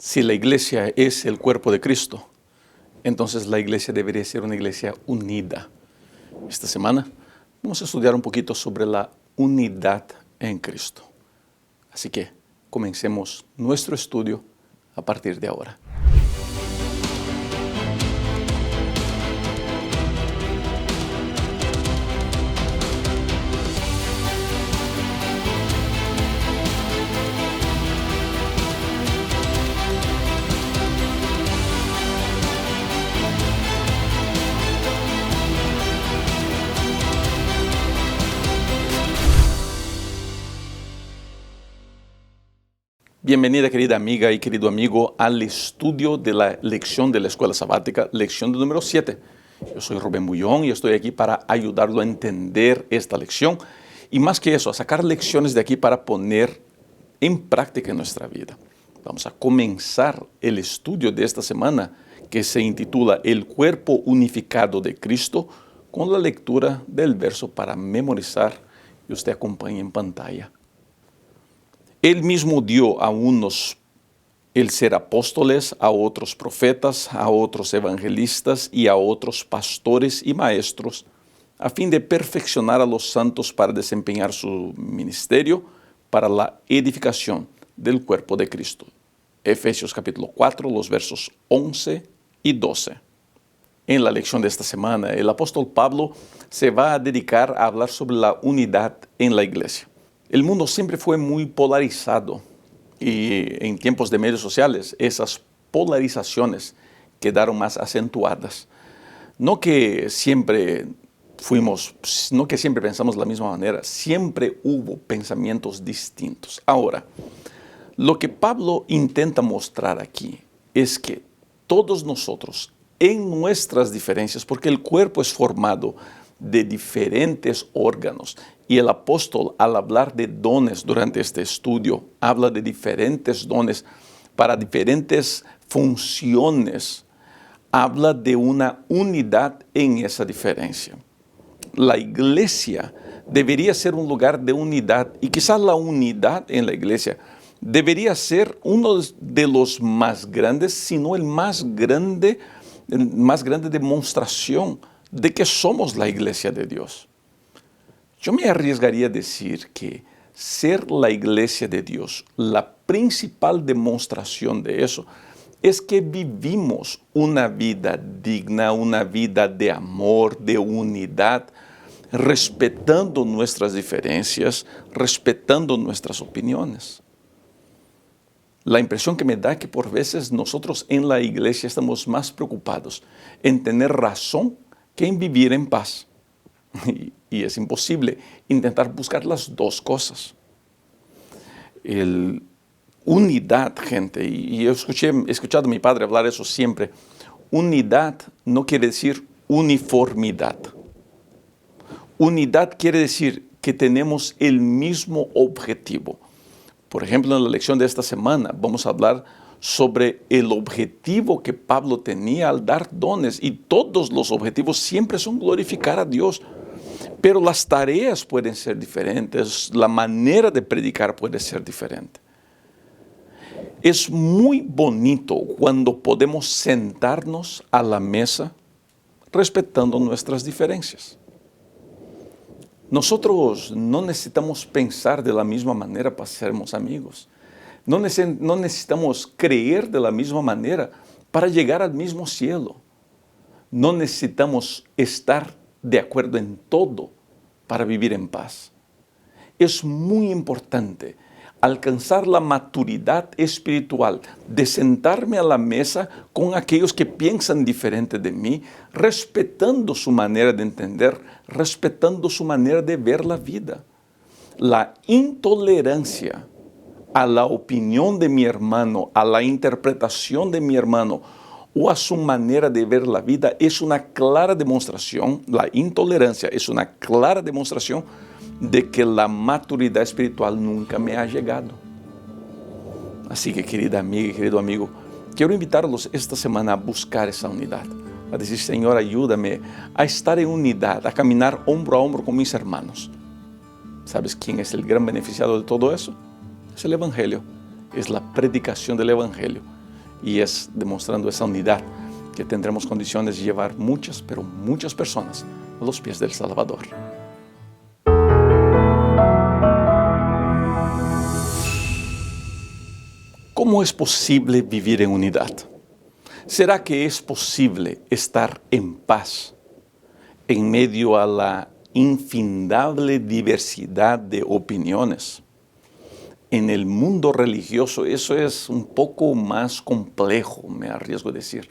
Si la iglesia es el cuerpo de Cristo, entonces la iglesia debería ser una iglesia unida. Esta semana vamos a estudiar un poquito sobre la unidad en Cristo. Así que comencemos nuestro estudio a partir de ahora. Bienvenida, querida amiga y querido amigo, al estudio de la lección de la Escuela Sabática, lección número 7. Yo soy Rubén Bullón y estoy aquí para ayudarlo a entender esta lección y más que eso, a sacar lecciones de aquí para poner en práctica en nuestra vida. Vamos a comenzar el estudio de esta semana que se intitula El cuerpo unificado de Cristo con la lectura del verso para memorizar y usted acompaña en pantalla. Él mismo dio a unos el ser apóstoles, a otros profetas, a otros evangelistas y a otros pastores y maestros, a fin de perfeccionar a los santos para desempeñar su ministerio para la edificación del cuerpo de Cristo. Efesios capítulo 4, los versos 11 y 12. En la lección de esta semana, el apóstol Pablo se va a dedicar a hablar sobre la unidad en la iglesia. El mundo siempre fue muy polarizado y en tiempos de medios sociales esas polarizaciones quedaron más acentuadas. No que siempre pensamos de la misma manera, siempre hubo pensamientos distintos. Ahora, lo que Pablo intenta mostrar aquí es que todos nosotros, en nuestras diferencias, porque el cuerpo es formado de diferentes órganos, y el apóstol, al hablar de dones durante este estudio, habla de diferentes dones para diferentes funciones, habla de una unidad en esa diferencia. La iglesia debería ser un lugar de unidad y quizás la unidad en la iglesia debería ser uno de los más grandes, si no el más grande demostración de que somos la iglesia de Dios. Yo me arriesgaría a decir que ser la iglesia de Dios, la principal demostración de eso, es que vivimos una vida digna, una vida de amor, de unidad, respetando nuestras diferencias, respetando nuestras opiniones. La impresión que me da es que por veces nosotros en la iglesia estamos más preocupados en tener razón que en vivir en paz. Y es imposible intentar buscar las dos cosas. Unidad, gente, y yo he escuchado a mi padre hablar eso siempre. Unidad no quiere decir uniformidad. Unidad quiere decir que tenemos el mismo objetivo. Por ejemplo, en la lección de esta semana vamos a hablar sobre el objetivo que Pablo tenía al dar dones, y todos los objetivos siempre son glorificar a Dios. Pero las tareas pueden ser diferentes, la manera de predicar puede ser diferente. Es muy bonito cuando podemos sentarnos a la mesa respetando nuestras diferencias. Nosotros no necesitamos pensar de la misma manera para sermos amigos. No necesitamos creer de la misma manera para llegar al mismo cielo. No necesitamos estar de acuerdo en todo para vivir en paz. Es muy importante alcanzar la maturidad espiritual de sentarme a la mesa con aquellos que piensan diferente de mí, respetando su manera de entender, respetando su manera de ver la vida. La intolerancia a la opinión de mi hermano, a la interpretación de mi hermano o a su manera de ver la vida es una clara demostración, la intolerancia es una clara demostración de que la maturidad espiritual nunca me ha llegado. Así que, querida amiga y querido amigo, quiero invitarlos esta semana a buscar esa unidad, a decir: Señor, ayúdame a estar en unidad, a caminar hombro a hombro con mis hermanos. ¿Sabes quién es el gran beneficiado de todo eso? Es el Evangelio, es la predicación del Evangelio. Y es demostrando esa unidad que tendremos condiciones de llevar muchas, pero muchas personas a los pies del Salvador. ¿Cómo es posible vivir en unidad? ¿Será que es posible estar en paz en medio a la infinidable diversidad de opiniones? En el mundo religioso eso es un poco más complejo, me arriesgo a decir.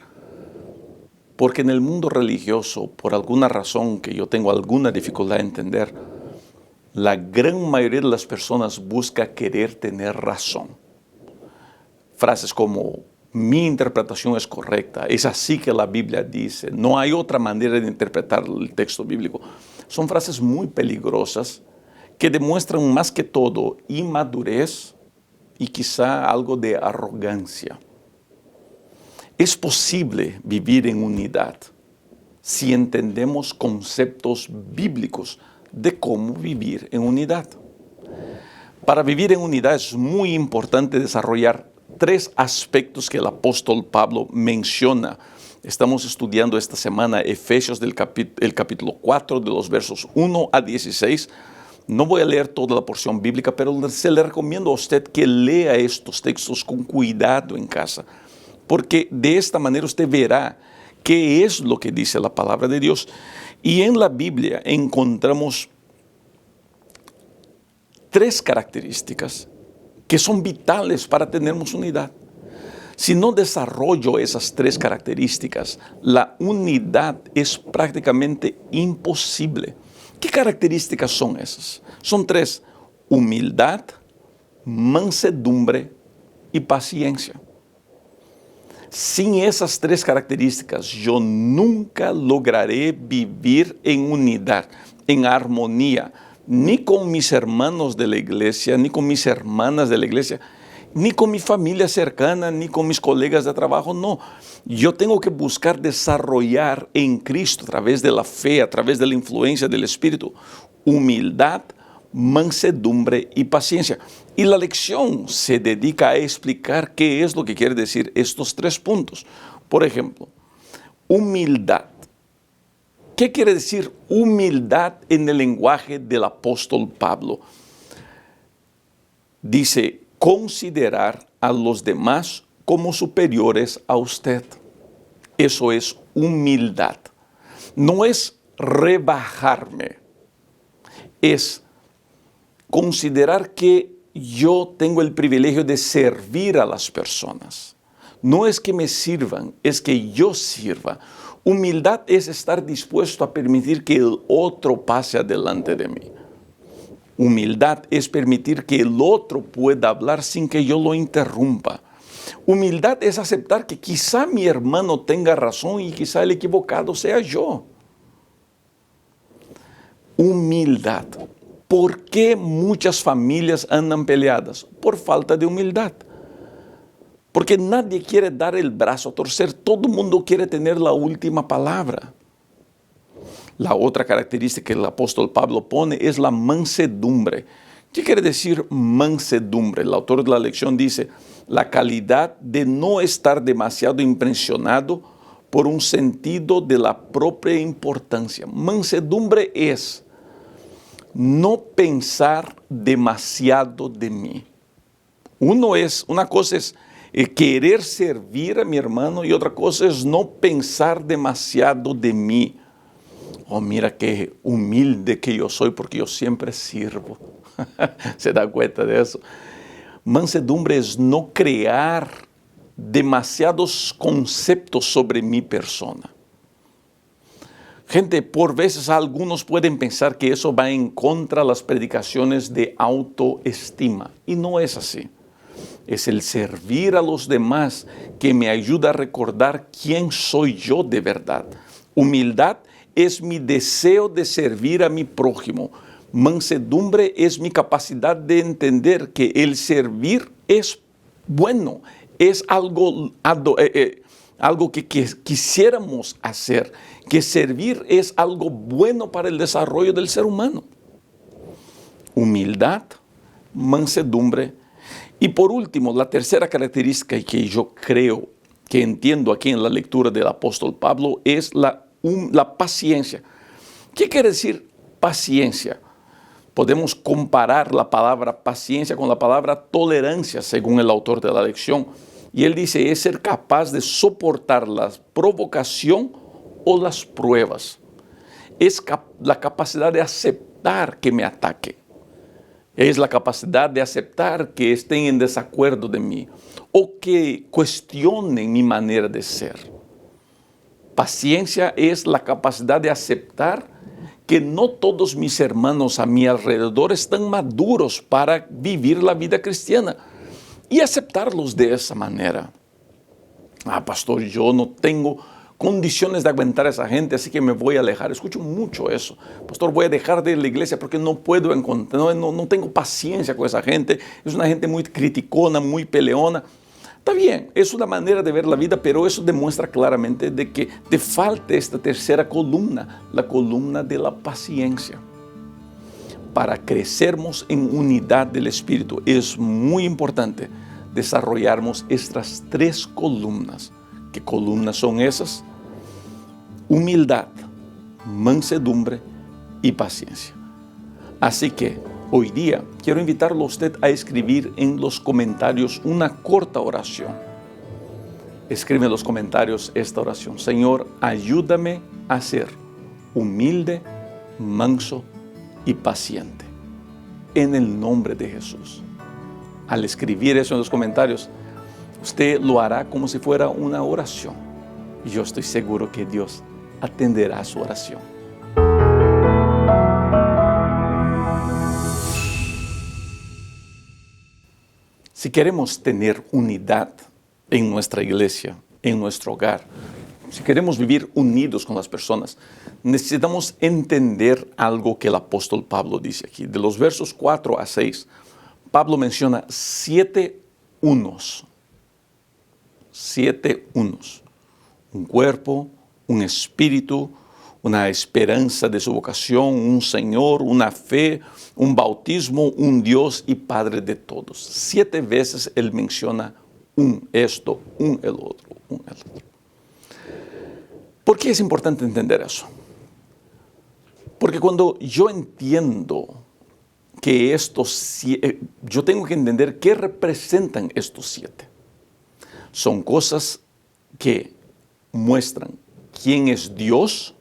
Porque en el mundo religioso, por alguna razón que yo tengo alguna dificultad en entender, la gran mayoría de las personas busca querer tener razón. Frases como, mi interpretación es correcta, es así que la Biblia dice, no hay otra manera de interpretar el texto bíblico. Son frases muy peligrosas que demuestran más que todo inmadurez y quizá algo de arrogancia. Es posible vivir en unidad si entendemos conceptos bíblicos de cómo vivir en unidad. Para vivir en unidad es muy importante desarrollar 3 aspectos que el apóstol Pablo menciona. Estamos estudiando esta semana Efesios el capítulo 4 de los versos 1 a 16. No voy a leer toda la porción bíblica, pero se le recomiendo a usted que lea estos textos con cuidado en casa, porque de esta manera usted verá qué es lo que dice la palabra de Dios. Y en la Biblia encontramos 3 características que son vitales para tenermos unidad. Si no desarrollo esas 3 características, la unidad es prácticamente imposible. ¿Qué características son esas? Son 3: humildad, mansedumbre y paciencia. Sin esas 3 características, yo nunca lograré vivir en unidad, en armonía, ni con mis hermanos de la iglesia, ni con mis hermanas de la iglesia, ni con mi familia cercana, ni con mis colegas de trabajo. No, yo tengo que buscar desarrollar en Cristo, a través de la fe, a través de la influencia del Espíritu, humildad, mansedumbre y paciencia. Y la lección se dedica a explicar qué es lo que quiere decir estos 3 puntos. Por ejemplo, humildad. ¿Qué quiere decir humildad en el lenguaje del apóstol Pablo? Dice, considerar a los demás como superiores a usted. Eso es humildad. No es rebajarme, es considerar que yo tengo el privilegio de servir a las personas. No es que me sirvan, es que yo sirva. Humildad es estar dispuesto a permitir que el otro pase adelante de mí. Humildad es permitir que el otro pueda hablar sin que yo lo interrumpa. Humildad es aceptar que quizá mi hermano tenga razón y quizá el equivocado sea yo. Humildad. ¿Por qué muchas familias andan peleadas? Por falta de humildad. Porque nadie quiere dar el brazo a torcer, todo el mundo quiere tener la última palabra. La otra característica que el apóstol Pablo pone es la mansedumbre. ¿Qué quiere decir mansedumbre? El autor de la lección dice, la calidad de no estar demasiado impresionado por un sentido de la propia importancia. Mansedumbre es no pensar demasiado de mí. Una cosa es querer servir a mi hermano y otra cosa es no pensar demasiado de mí. Oh, mira qué humilde que yo soy porque yo siempre sirvo. ¿Se da cuenta de eso? Mansedumbre es no crear demasiados conceptos sobre mi persona. Gente, por veces algunos pueden pensar que eso va en contra de las predicaciones de autoestima. Y no es así. Es el servir a los demás que me ayuda a recordar quién soy yo de verdad. Humildad es mi deseo de servir a mi prójimo. Mansedumbre es mi capacidad de entender que el servir es bueno, es algo que quisiéramos hacer, que servir es algo bueno para el desarrollo del ser humano. Humildad, mansedumbre. Y por último, la tercera característica que yo creo que entiendo aquí en la lectura del apóstol Pablo es la paciencia. ¿Qué quiere decir paciencia? Podemos comparar la palabra paciencia con la palabra tolerancia, según el autor de la lección. Y él dice, es ser capaz de soportar la provocación o las pruebas. Es la capacidad de aceptar que me ataque. Es la capacidad de aceptar que estén en desacuerdo de mí o que cuestionen mi manera de ser. Paciencia es la capacidad de aceptar que no todos mis hermanos a mi alrededor están maduros para vivir la vida cristiana y aceptarlos de esa manera. Pastor, yo no tengo condiciones de aguantar a esa gente, así que me voy a alejar. Escucho mucho eso. Pastor, voy a dejar de ir a la iglesia porque no puedo encontrar, no tengo paciencia con esa gente. Es una gente muy criticona, muy peleona. Está bien, es una manera de ver la vida, pero eso demuestra claramente de que te falta esta tercera columna, la columna de la paciencia. Para crecermos en unidad del Espíritu es muy importante desarrollarnos estas tres columnas. ¿Qué columnas son esas? Humildad, mansedumbre y paciencia. Así que hoy día quiero invitarlo a usted a escribir en los comentarios una corta oración. Escribe en los comentarios esta oración. Señor, ayúdame a ser humilde, manso y paciente. En el nombre de Jesús. Al escribir eso en los comentarios, usted lo hará como si fuera una oración. Y yo estoy seguro que Dios atenderá su oración. Si queremos tener unidad en nuestra iglesia, en nuestro hogar, si queremos vivir unidos con las personas, necesitamos entender algo que el apóstol Pablo dice aquí. De los versos 4 a 6, Pablo menciona 7 unos. 7 unos. Un cuerpo, un espíritu, una esperanza de su vocación, un Señor, una fe, un bautismo, un Dios y Padre de todos. 7 veces él menciona un esto, un el otro, un el otro. ¿Por qué es importante entender eso? Porque cuando yo entiendo que yo tengo que entender qué representan estos 7. Son cosas que muestran quién es Dios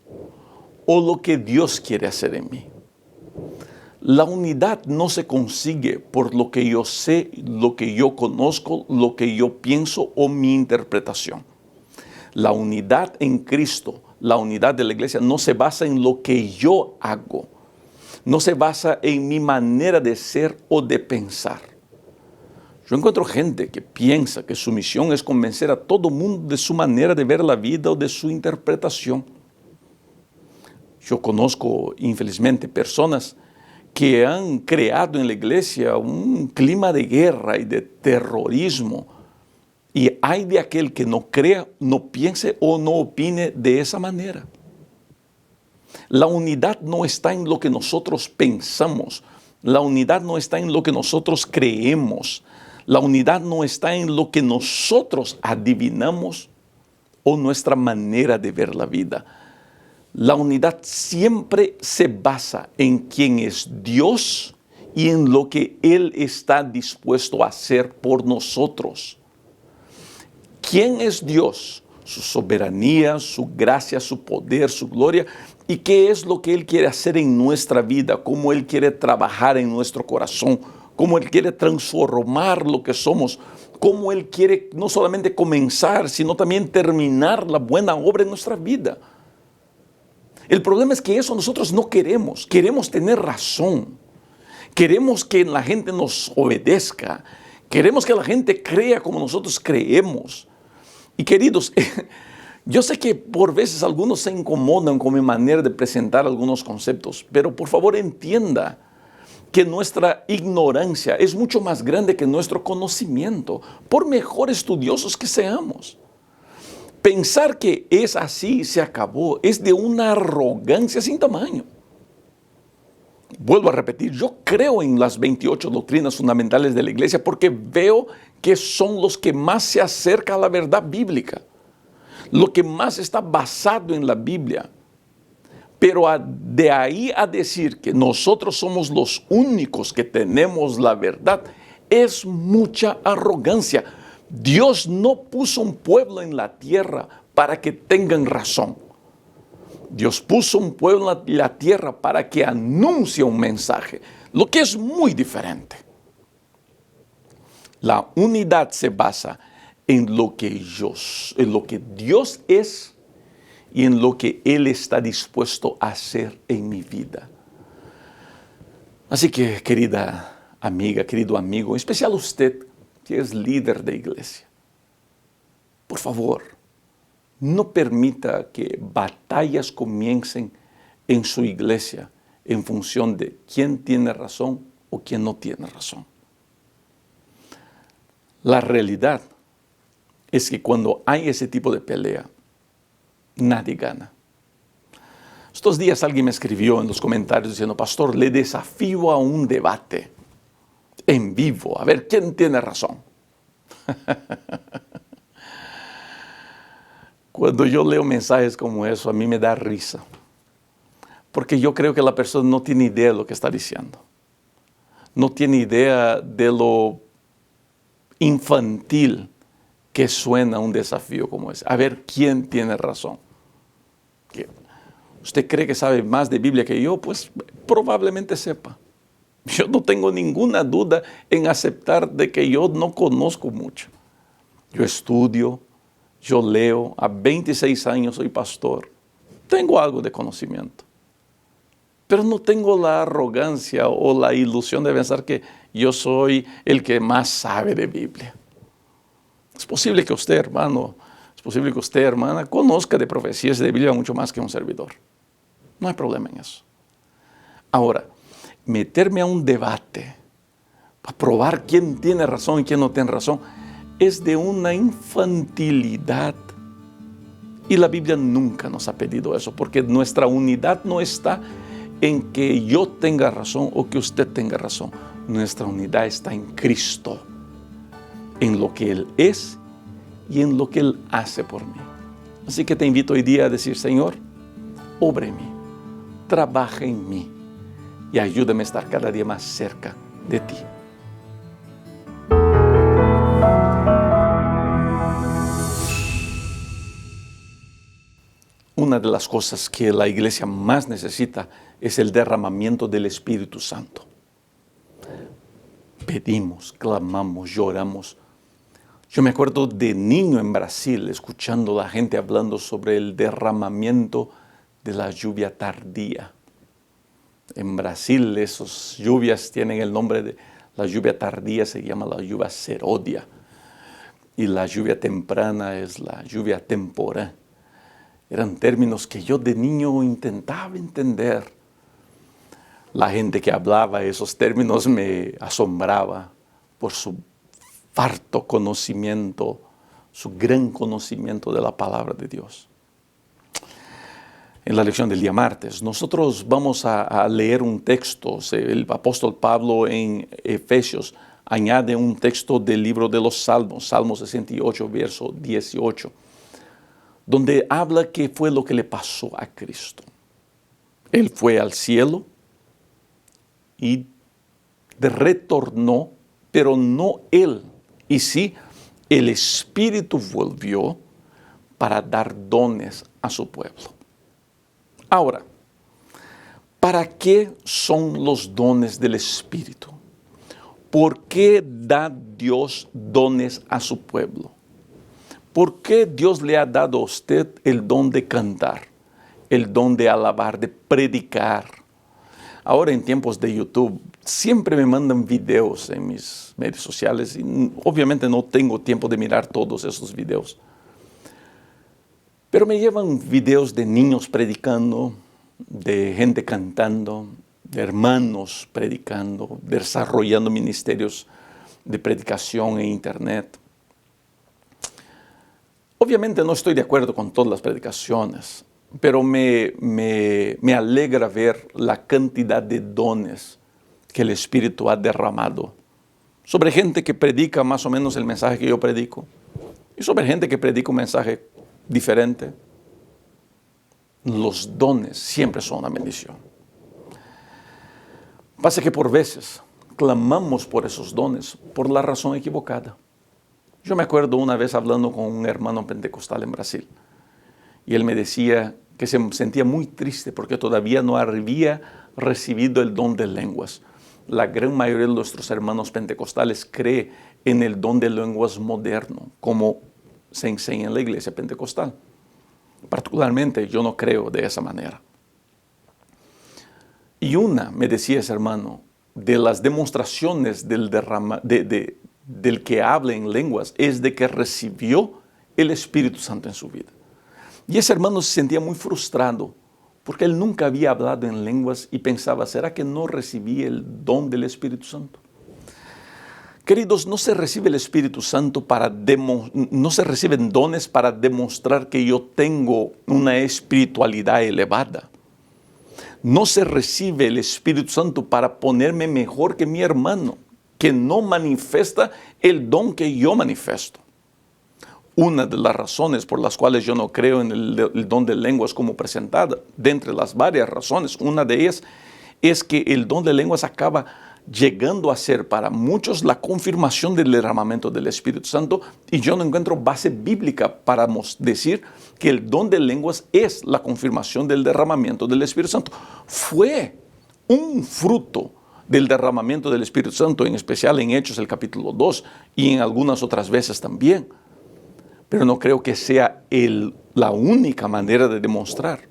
o lo que Dios quiere hacer en mí. La unidad no se consigue por lo que yo sé, lo que yo conozco, lo que yo pienso o mi interpretación. La unidad en Cristo, la unidad de la iglesia, no se basa en lo que yo hago. No se basa en mi manera de ser o de pensar. Yo encuentro gente que piensa que su misión es convencer a todo mundo de su manera de ver la vida o de su interpretación. Yo conozco, infelizmente, personas que han creado en la iglesia un clima de guerra y de terrorismo. Y hay de aquel que no crea, no piense o no opine de esa manera. La unidad no está en lo que nosotros pensamos. La unidad no está en lo que nosotros creemos. La unidad no está en lo que nosotros adivinamos o nuestra manera de ver la vida. La unidad siempre se basa en quién es Dios y en lo que Él está dispuesto a hacer por nosotros. ¿Quién es Dios? Su soberanía, su gracia, su poder, su gloria. ¿Y qué es lo que Él quiere hacer en nuestra vida? ¿Cómo Él quiere trabajar en nuestro corazón? ¿Cómo Él quiere transformar lo que somos? ¿Cómo Él quiere no solamente comenzar, sino también terminar la buena obra en nuestra vida? El problema es que eso nosotros no queremos. Queremos tener razón. Queremos que la gente nos obedezca. Queremos que la gente crea como nosotros creemos. Y queridos, yo sé que por veces algunos se incomodan con mi manera de presentar algunos conceptos, pero por favor entienda que nuestra ignorancia es mucho más grande que nuestro conocimiento, por mejor estudiosos que seamos. Pensar que es así, se acabó, es de una arrogancia sin tamaño. Vuelvo a repetir, yo creo en las 28 doctrinas fundamentales de la iglesia porque veo que son los que más se acercan a la verdad bíblica, lo que más está basado en la Biblia. Pero de ahí a decir que nosotros somos los únicos que tenemos la verdad, es mucha arrogancia. Dios no puso un pueblo en la tierra para que tengan razón. Dios puso un pueblo en la tierra para que anuncie un mensaje, lo que es muy diferente. La unidad se basa en lo que Dios es y en lo que Él está dispuesto a hacer en mi vida. Así que, querida amiga, querido amigo, en especial usted que es líder de iglesia, por favor, no permita que batallas comiencen en su iglesia en función de quién tiene razón o quién no tiene razón. La realidad es que cuando hay ese tipo de pelea, nadie gana. Estos días alguien me escribió en los comentarios diciendo: pastor, le desafío a un debate en vivo, a ver quién tiene razón. Cuando yo leo mensajes como eso, a mí me da risa, porque yo creo que la persona no tiene idea de lo que está diciendo. No tiene idea de lo infantil que suena un desafío como ese. A ver quién tiene razón. ¿Usted cree que sabe más de Biblia que yo? Pues probablemente sepa. Yo no tengo ninguna duda en aceptar de que yo no conozco mucho. Yo estudio, yo leo, a 26 años soy pastor. Tengo algo de conocimiento. Pero no tengo la arrogancia o la ilusión de pensar que yo soy el que más sabe de Biblia. Es posible que usted, hermano, es posible que usted, hermana, conozca de profecías de Biblia mucho más que un servidor. No hay problema en eso. Ahora, meterme a un debate para probar quién tiene razón y quién no tiene razón es de una infantilidad. Y la Biblia nunca nos ha pedido eso, porque nuestra unidad no está en que yo tenga razón o que usted tenga razón. Nuestra unidad está en Cristo, en lo que Él es y en lo que Él hace por mí. Así que te invito hoy día a decir: Señor, obra en mí, trabaja en mí y ayúdame a estar cada día más cerca de ti. Una de las cosas que la iglesia más necesita es el derramamiento del Espíritu Santo. Pedimos, clamamos, lloramos. Yo me acuerdo de niño en Brasil, escuchando a la gente hablando sobre el derramamiento de la lluvia tardía. En Brasil, esas lluvias tienen el nombre de la lluvia tardía, se llama la lluvia seródia. Y la lluvia temprana es la lluvia temporá. Eran términos que yo de niño intentaba entender. La gente que hablaba esos términos me asombraba por su farto conocimiento, su gran conocimiento de la palabra de Dios. En la lección del día martes, nosotros vamos a leer un texto. El apóstol Pablo en Efesios añade un texto del libro de los Salmos, Salmo 68, verso 18, donde habla qué fue lo que le pasó a Cristo. Él fue al cielo y retornó, pero no Él. Y sí, el Espíritu volvió para dar dones a su pueblo. Ahora, ¿para qué son los dones del Espíritu? ¿Por qué da Dios dones a su pueblo? ¿Por qué Dios le ha dado a usted el don de cantar, el don de alabar, de predicar? Ahora en tiempos de YouTube, siempre me mandan videos en mis medios sociales y obviamente no tengo tiempo de mirar todos esos videos. Pero me llevan videos de niños predicando, de gente cantando, de hermanos predicando, desarrollando ministerios de predicación en internet. Obviamente no estoy de acuerdo con todas las predicaciones, pero me alegra ver la cantidad de dones que el Espíritu ha derramado sobre gente que predica más o menos el mensaje que yo predico y sobre gente que predica un mensaje diferente. Los dones siempre son una bendición. Pasa que por veces clamamos por esos dones por la razón equivocada. Yo me acuerdo una vez hablando con un hermano pentecostal en Brasil y él me decía que se sentía muy triste porque todavía no había recibido el don de lenguas. La gran mayoría de nuestros hermanos pentecostales cree en el don de lenguas moderno, como se enseña en la iglesia pentecostal. Particularmente yo no creo de esa manera. Y me decía ese hermano, de las demostraciones del que habla en lenguas es de que recibió el Espíritu Santo en su vida. Y ese hermano se sentía muy frustrado porque él nunca había hablado en lenguas y pensaba, ¿será que no recibí el don del Espíritu Santo? Queridos, no se recibe el Espíritu Santo no se reciben dones para demostrar que yo tengo una espiritualidad elevada. No se recibe el Espíritu Santo para ponerme mejor que mi hermano, que no manifiesta el don que yo manifiesto. Una de las razones por las cuales yo no creo en el don de lenguas como presentada, de entre las varias razones, una de ellas es que el don de lenguas acaba llegando a ser para muchos la confirmación del derramamiento del Espíritu Santo, y yo no encuentro base bíblica para decir que el don de lenguas es la confirmación del derramamiento del Espíritu Santo. Fue un fruto del derramamiento del Espíritu Santo, en especial en Hechos el capítulo 2 y en algunas otras veces también. Pero no creo que sea la única manera de demostrar.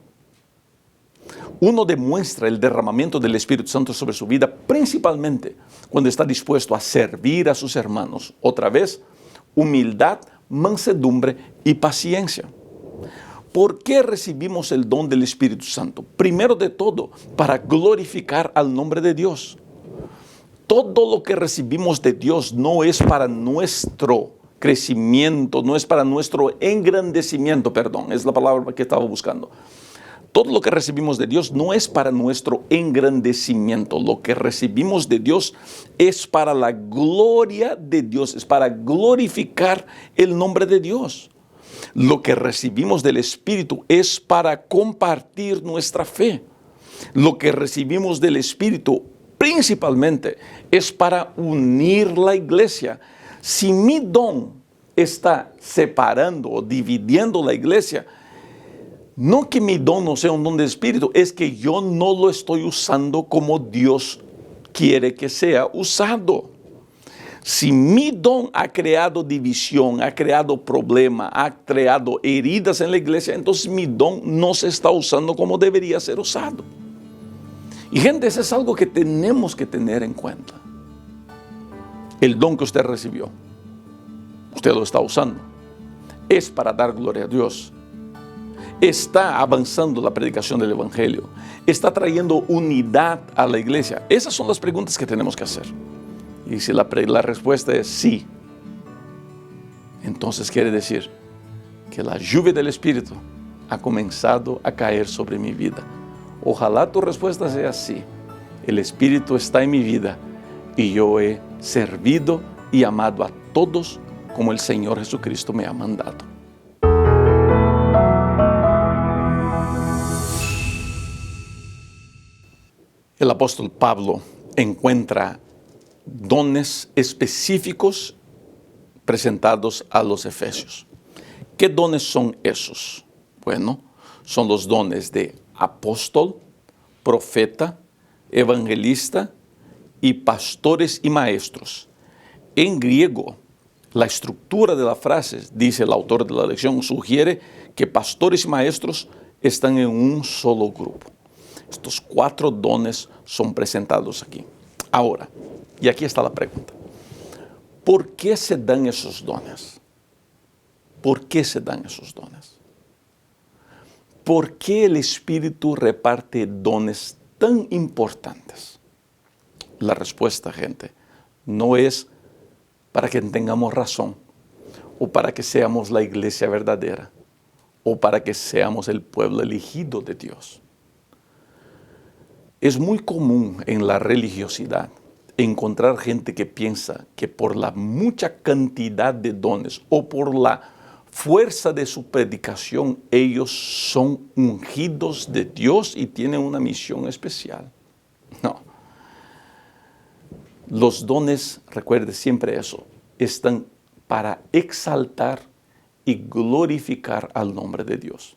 Uno demuestra el derramamiento del Espíritu Santo sobre su vida principalmente cuando está dispuesto a servir a sus hermanos. Otra vez, humildad, mansedumbre y paciencia. ¿Por qué recibimos el don del Espíritu Santo? Primero de todo, para glorificar al nombre de Dios. Todo lo que recibimos de Dios no es para nuestro crecimiento, no es para nuestro engrandecimiento, es la palabra que estaba buscando. Todo lo que recibimos de Dios no es para nuestro engrandecimiento. Lo que recibimos de Dios es para la gloria de Dios, es para glorificar el nombre de Dios. Lo que recibimos del Espíritu es para compartir nuestra fe. Lo que recibimos del Espíritu principalmente es para unir la iglesia. Si mi don está separando o dividiendo la iglesia, no que mi don no sea un don de Espíritu, es que yo no lo estoy usando como Dios quiere que sea usado. Si mi don ha creado división, ha creado problema, ha creado heridas en la iglesia, entonces mi don no se está usando como debería ser usado. Y gente, eso es algo que tenemos que tener en cuenta. El don que usted recibió, usted lo está usando, es para dar gloria a Dios. Está avanzando la predicación del Evangelio, está trayendo unidad a la iglesia. Esas son las preguntas que tenemos que hacer. Y si la respuesta es sí, entonces quiere decir que la lluvia del Espíritu ha comenzado a caer sobre mi vida. Ojalá tu respuesta sea sí. El Espíritu está en mi vida y yo he servido y amado a todos como el Señor Jesucristo me ha mandado. El apóstol Pablo encuentra dones específicos presentados a los efesios. ¿Qué dones son esos? Bueno, son los dones de apóstol, profeta, evangelista y pastores y maestros. En griego, la estructura de la frase, dice el autor de la lección, sugiere que pastores y maestros están en un solo grupo. Estos 4 dones son presentados aquí. Ahora, y aquí está la pregunta. ¿Por qué se dan esos dones? ¿Por qué se dan esos dones? ¿Por qué el Espíritu reparte dones tan importantes? La respuesta, gente, no es para que tengamos razón o para que seamos la iglesia verdadera. o para que seamos el pueblo elegido de Dios. Es muy común en la religiosidad encontrar gente que piensa que por la mucha cantidad de dones o por la fuerza de su predicación, ellos son ungidos de Dios y tienen una misión especial. No. Los dones, recuerde siempre eso, están para exaltar y glorificar al nombre de Dios.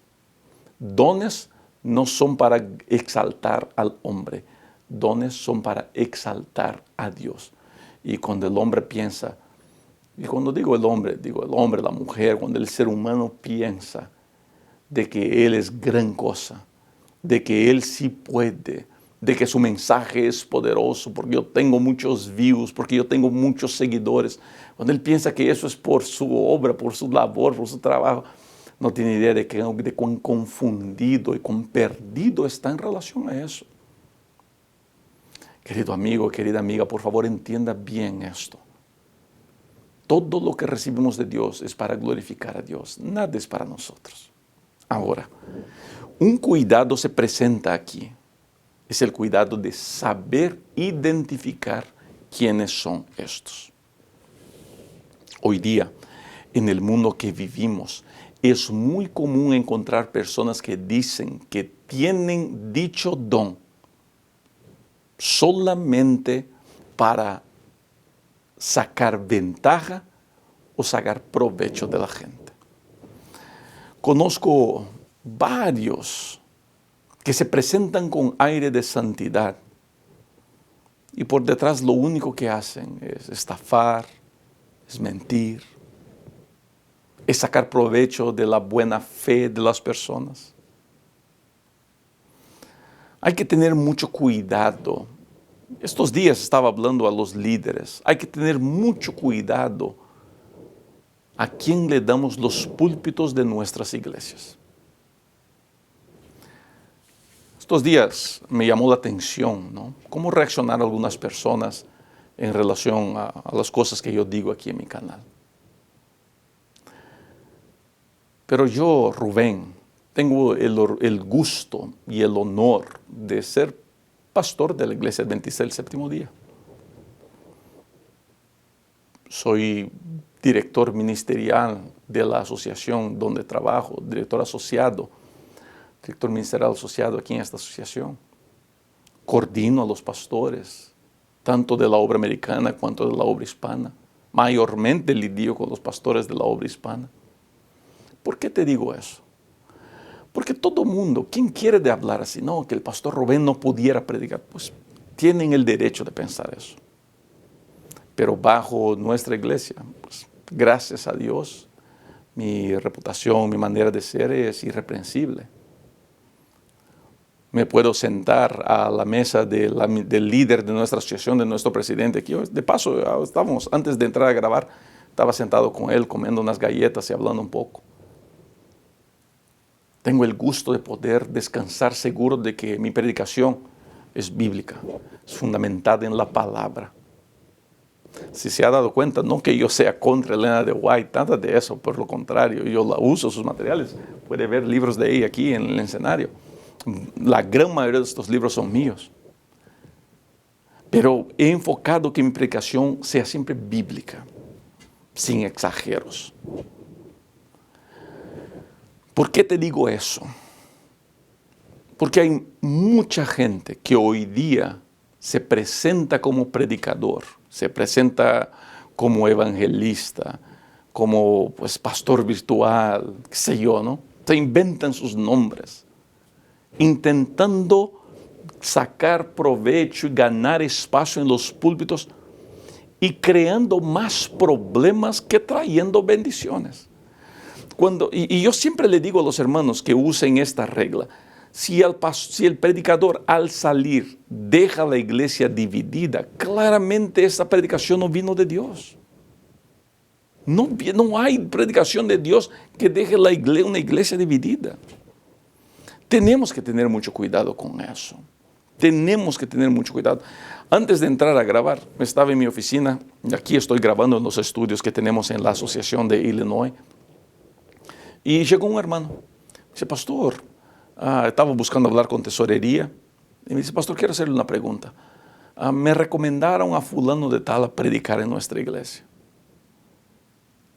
Dones no son para exaltar al hombre, dones son para exaltar a Dios. Y cuando el hombre piensa, y cuando digo el hombre, la mujer, cuando el ser humano piensa de que él es gran cosa, de que él sí puede, de que su mensaje es poderoso, porque yo tengo muchos views, porque yo tengo muchos seguidores, cuando él piensa que eso es por su obra, por su labor, por su trabajo, no tiene idea de cuán confundido y cuán perdido está en relación a eso. Querido amigo, querida amiga, por favor entienda bien esto. Todo lo que recibimos de Dios es para glorificar a Dios, nada es para nosotros. Ahora, un cuidado se presenta aquí. Es el cuidado de saber identificar quiénes son estos. Hoy día, en el mundo que vivimos, es muy común encontrar personas que dicen que tienen dicho don solamente para sacar ventaja o sacar provecho de la gente. Conozco varios que se presentan con aire de santidad y por detrás lo único que hacen es estafar, es mentir, es sacar provecho de la buena fe de las personas. Hay que tener mucho cuidado. Estos días estaba hablando a los líderes. Hay que tener mucho cuidado a quién le damos los púlpitos de nuestras iglesias. Estos días me llamó la atención, ¿no? Cómo reaccionaron algunas personas en relación a las cosas que yo digo aquí en mi canal. Pero yo, Rubén, tengo el gusto y el honor de ser pastor de la Iglesia Adventista del Séptimo Día. Soy director ministerial de la asociación donde trabajo, director ministerial asociado aquí en esta asociación. Coordino a los pastores, tanto de la obra americana cuanto de la obra hispana. Mayormente lidio con los pastores de la obra hispana. ¿Por qué te digo eso? Porque todo mundo, ¿quién quiere de hablar así? No, que el pastor Rubén no pudiera predicar. Pues tienen el derecho de pensar eso. Pero bajo nuestra iglesia, pues gracias a Dios, mi reputación, mi manera de ser es irreprensible. Me puedo sentar a la mesa del líder de nuestra asociación, de nuestro presidente. Que yo, de paso, antes de entrar a grabar, estaba sentado con él comiendo unas galletas y hablando un poco. Tengo el gusto de poder descansar seguro de que mi predicación es bíblica, es fundamentada en la palabra. Si se ha dado cuenta, no que yo sea contra Elena de White, nada de eso, por lo contrario, yo la uso, sus materiales, puede ver libros de ella aquí en el escenario. La gran mayoría de estos libros son míos. Pero he enfocado que mi predicación sea siempre bíblica, sin exageros. ¿Por qué te digo eso? Porque hay mucha gente que hoy día se presenta como predicador, se presenta como evangelista, como pues, pastor virtual, qué sé yo, ¿no? Se inventan sus nombres, intentando sacar provecho y ganar espacio en los púlpitos y creando más problemas que trayendo bendiciones. Y yo siempre le digo a los hermanos que usen esta regla, si el predicador al salir deja la iglesia dividida, claramente esta predicación no vino de Dios. No hay predicación de Dios que deje una iglesia dividida. Tenemos que tener mucho cuidado con eso. Tenemos que tener mucho cuidado. Antes de entrar a grabar, estaba en mi oficina, y aquí estoy grabando en los estudios que tenemos en la Asociación de Illinois, y llegó un hermano Dice, pastor, estaba buscando hablar con tesorería. Y me dice, pastor, quiero hacerle una pregunta. Me recomendaron a fulano de tal a predicar en nuestra iglesia.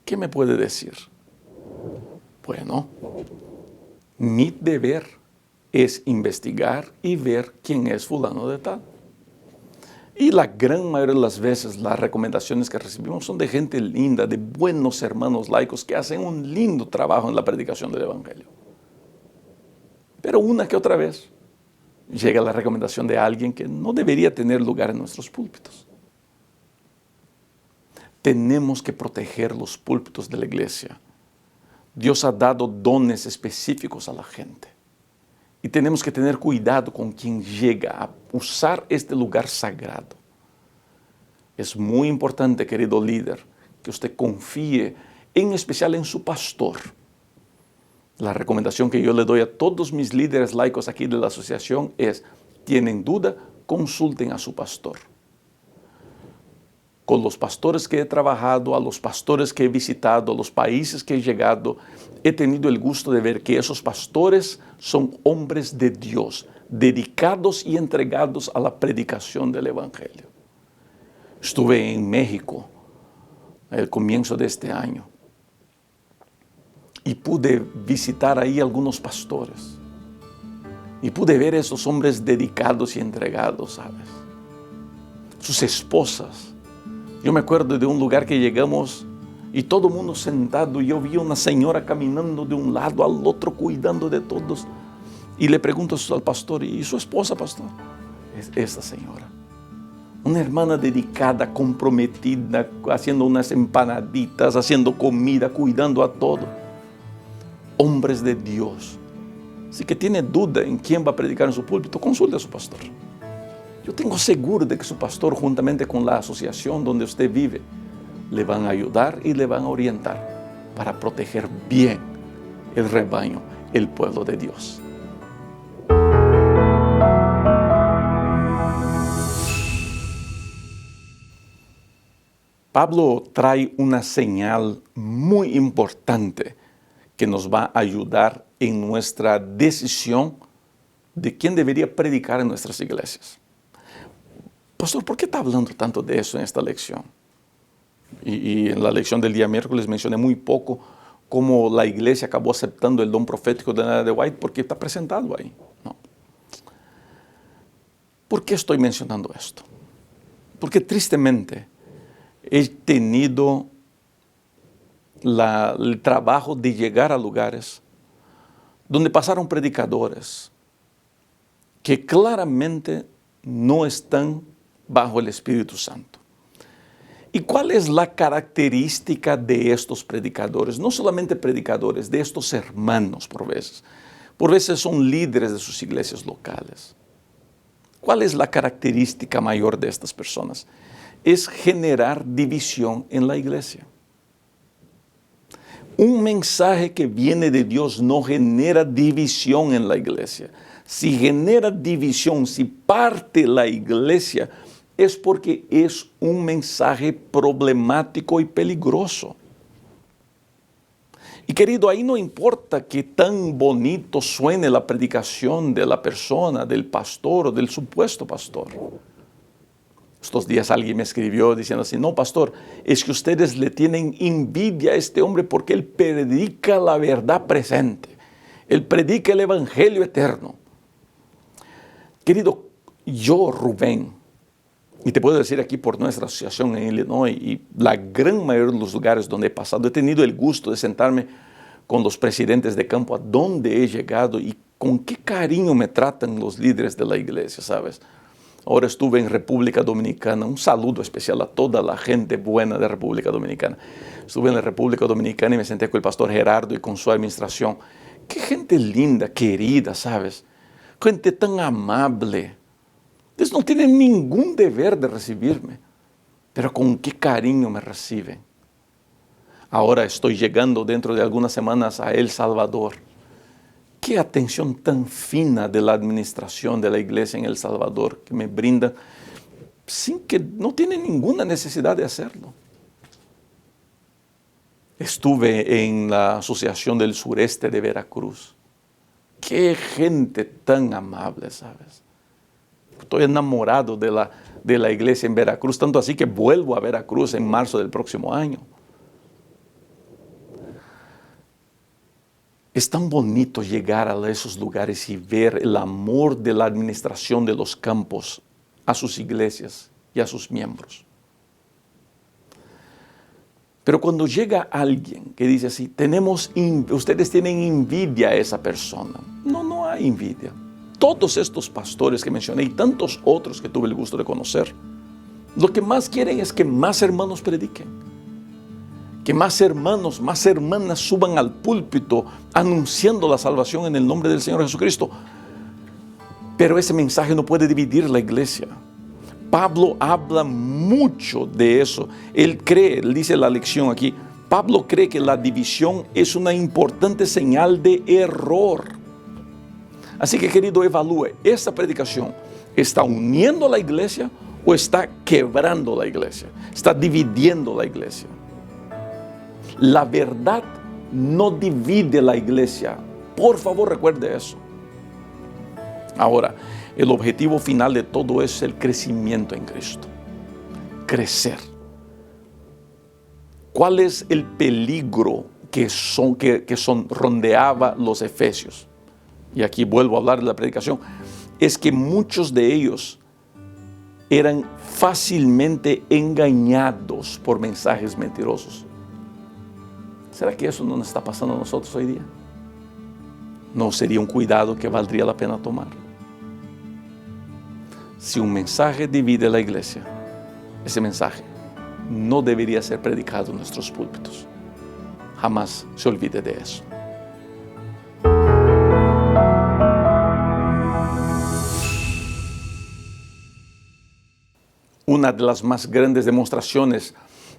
¿Qué me puede decir? Bueno, mi deber es investigar y ver quién es fulano de tal. Y la gran mayoría de las veces las recomendaciones que recibimos son de gente linda, de buenos hermanos laicos que hacen un lindo trabajo en la predicación del Evangelio. Pero una que otra vez llega la recomendación de alguien que no debería tener lugar en nuestros púlpitos. Tenemos que proteger los púlpitos de la iglesia. Dios ha dado dones específicos a la gente. Y tenemos que tener cuidado con quien llega a usar este lugar sagrado. Es muy importante, querido líder, que usted confíe en especial en su pastor. La recomendación que yo le doy a todos mis líderes laicos aquí de la asociación es, ¿tienen duda? Consulten a su pastor. Con los pastores que he trabajado, a los pastores que he visitado, a los países que he llegado, he tenido el gusto de ver que esos pastores son hombres de Dios, dedicados y entregados a la predicación del Evangelio. Estuve en México al comienzo de este año y pude visitar ahí algunos pastores y pude ver a esos hombres dedicados y entregados, ¿sabes? Sus esposas. Yo me acuerdo de un lugar que llegamos y todo el mundo sentado y yo vi una señora caminando de un lado al otro cuidando de todos y le pregunto al pastor, ¿y su esposa, pastor? Es esa señora, una hermana dedicada, comprometida, haciendo unas empanaditas, haciendo comida, cuidando a todo. Hombres de Dios. Si que tiene duda en quién va a predicar en su púlpito, consulte a su pastor. Yo tengo seguro de que su pastor, juntamente con la asociación donde usted vive, le van a ayudar y le van a orientar para proteger bien el rebaño, el pueblo de Dios. Pablo trae una señal muy importante que nos va a ayudar en nuestra decisión de quién debería predicar en nuestras iglesias. Pastor, ¿por qué está hablando tanto de eso en esta lección? Y en la lección del día miércoles mencioné muy poco cómo la iglesia acabó aceptando el don profético de Ellen G. White porque está presentado ahí, ¿no? ¿Por qué estoy mencionando esto? Porque tristemente he tenido el trabajo de llegar a lugares donde pasaron predicadores que claramente no están bajo el Espíritu Santo. ¿Y cuál es la característica de estos predicadores? No solamente predicadores, de estos hermanos por veces. Por veces son líderes de sus iglesias locales. ¿Cuál es la característica mayor de estas personas? Es generar división en la iglesia. Un mensaje que viene de Dios no genera división en la iglesia. Si genera división, si parte la iglesia, es porque es un mensaje problemático y peligroso. Y querido, ahí no importa que tan bonito suene la predicación de la persona, del pastor o del supuesto pastor. Estos días alguien me escribió diciendo así, no, pastor, es que ustedes le tienen envidia a este hombre porque él predica la verdad presente. Él predica el evangelio eterno. Querido, yo, Rubén, y te puedo decir aquí por nuestra asociación en Illinois y la gran mayoría de los lugares donde he pasado, he tenido el gusto de sentarme con los presidentes de campo a donde he llegado y con qué cariño me tratan los líderes de la iglesia, ¿sabes? Ahora estuve en República Dominicana, un saludo especial a toda la gente buena de República Dominicana. Estuve en la República Dominicana y me senté con el pastor Gerardo y con su administración. Qué gente linda, querida, ¿sabes? Gente tan amable. Ellos no tienen ningún deber de recibirme, pero con qué cariño me reciben. Ahora estoy llegando dentro de algunas semanas a El Salvador. Qué atención tan fina de la administración de la iglesia en El Salvador que me brinda sin que no tiene ninguna necesidad de hacerlo. Estuve en la Asociación del Sureste de Veracruz qué gente tan amable, ¿sabes? Estoy enamorado de la iglesia en Veracruz, tanto así que vuelvo a Veracruz en marzo del próximo año. Es tan bonito llegar a esos lugares y ver el amor de la administración de los campos a sus iglesias y a sus miembros. Pero cuando llega alguien que dice así, ustedes tienen envidia a esa persona. No hay envidia. Todos estos pastores que mencioné y tantos otros que tuve el gusto de conocer, lo que más quieren es que más hermanos prediquen. Que más hermanos, más hermanas suban al púlpito anunciando la salvación en el nombre del Señor Jesucristo. Pero ese mensaje no puede dividir la iglesia. Pablo habla mucho de eso. Él dice la lección aquí, Pablo cree que la división es una importante señal de error. Así que, querido, evalúe, ¿esta predicación está uniendo a la iglesia o está quebrando la iglesia? Está dividiendo la iglesia. La verdad no divide la iglesia. Por favor, recuerde eso. Ahora, el objetivo final de todo es el crecimiento en Cristo. Crecer. ¿Cuál es el peligro que rondeaba los efesios? Y aquí vuelvo a hablar de la predicación. Es que muchos de ellos eran fácilmente engañados por mensajes mentirosos. ¿Será que eso no nos está pasando a nosotros hoy día? ¿No sería un cuidado que valdría la pena tomar? Si un mensaje divide la iglesia, ese mensaje no debería ser predicado en nuestros púlpitos. Jamás se olvide de eso. Una de las más grandes demostraciones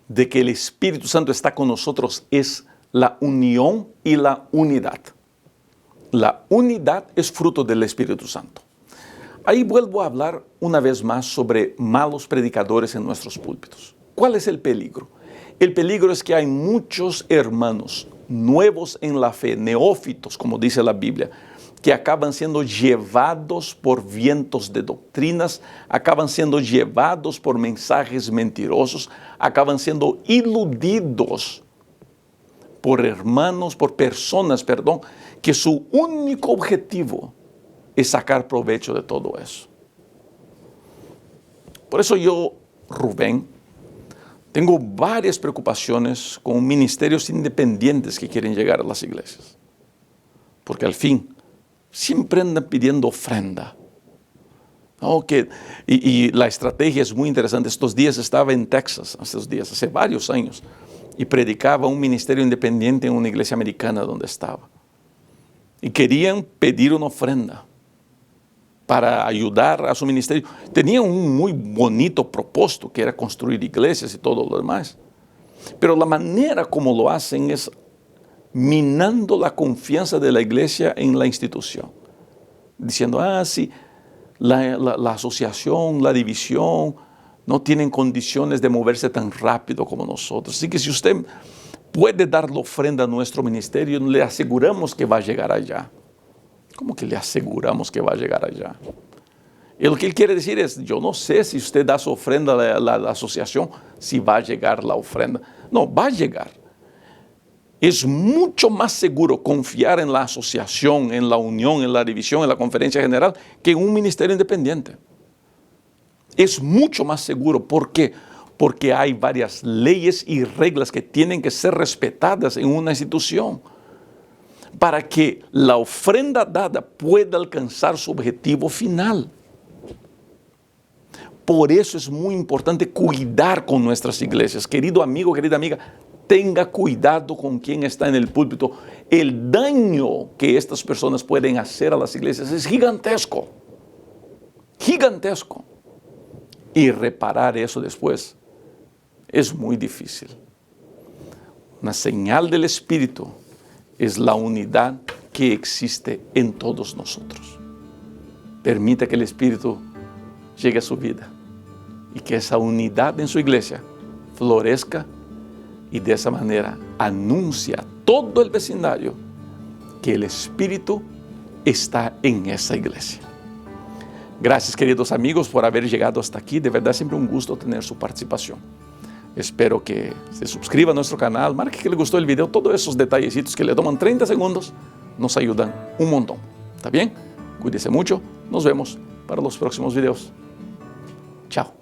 de que el Espíritu Santo está con nosotros es la unión y la unidad. La unidad es fruto del Espíritu Santo. Ahí vuelvo a hablar una vez más sobre malos predicadores en nuestros púlpitos. ¿Cuál es el peligro? El peligro es que hay muchos hermanos nuevos en la fe, neófitos, como dice la Biblia, que acaban siendo llevados por vientos de doctrinas, acaban siendo llevados por mensajes mentirosos, acaban siendo iludidos por personas, que su único objetivo es sacar provecho de todo eso. Por eso yo, Rubén, tengo varias preocupaciones con ministerios independientes que quieren llegar a las iglesias. Porque al fin, siempre andan pidiendo ofrenda. Y la estrategia es muy interesante. Estos días estaba en Texas, hace varios años, y predicaba un ministerio independiente en una iglesia americana donde estaba. Y querían pedir una ofrenda para ayudar a su ministerio. Tenían un muy bonito propósito, que era construir iglesias y todo lo demás. Pero la manera como lo hacen es minando la confianza de la iglesia en la institución. Diciendo, sí, la asociación, la división, no tienen condiciones de moverse tan rápido como nosotros. Así que si usted puede dar la ofrenda a nuestro ministerio, le aseguramos que va a llegar allá. ¿Cómo que le aseguramos que va a llegar allá? Y lo que él quiere decir es, yo no sé si usted da su ofrenda a la asociación, si va a llegar la ofrenda. No, va a llegar. Es mucho más seguro confiar en la asociación, en la unión, en la división, en la conferencia general, que en un ministerio independiente. Es mucho más seguro. ¿Por qué? Porque hay varias leyes y reglas que tienen que ser respetadas en una institución para que la ofrenda dada pueda alcanzar su objetivo final. Por eso es muy importante cuidar con nuestras iglesias. Querido amigo, querida amiga, tenga cuidado con quien está en el púlpito. El daño que estas personas pueden hacer a las iglesias es gigantesco. Gigantesco. Y reparar eso después es muy difícil. Una señal del Espíritu es la unidad que existe en todos nosotros. Permita que el Espíritu llegue a su vida y que esa unidad en su iglesia florezca y de esa manera anuncia a todo el vecindario que el Espíritu está en esa iglesia. Gracias, queridos amigos, por haber llegado hasta aquí. De verdad, siempre un gusto tener su participación. Espero que se suscriba a nuestro canal, marque que le gustó el video. Todos esos detallecitos que le toman 30 segundos nos ayudan un montón. ¿Está bien? Cuídese mucho. Nos vemos para los próximos videos. Chao.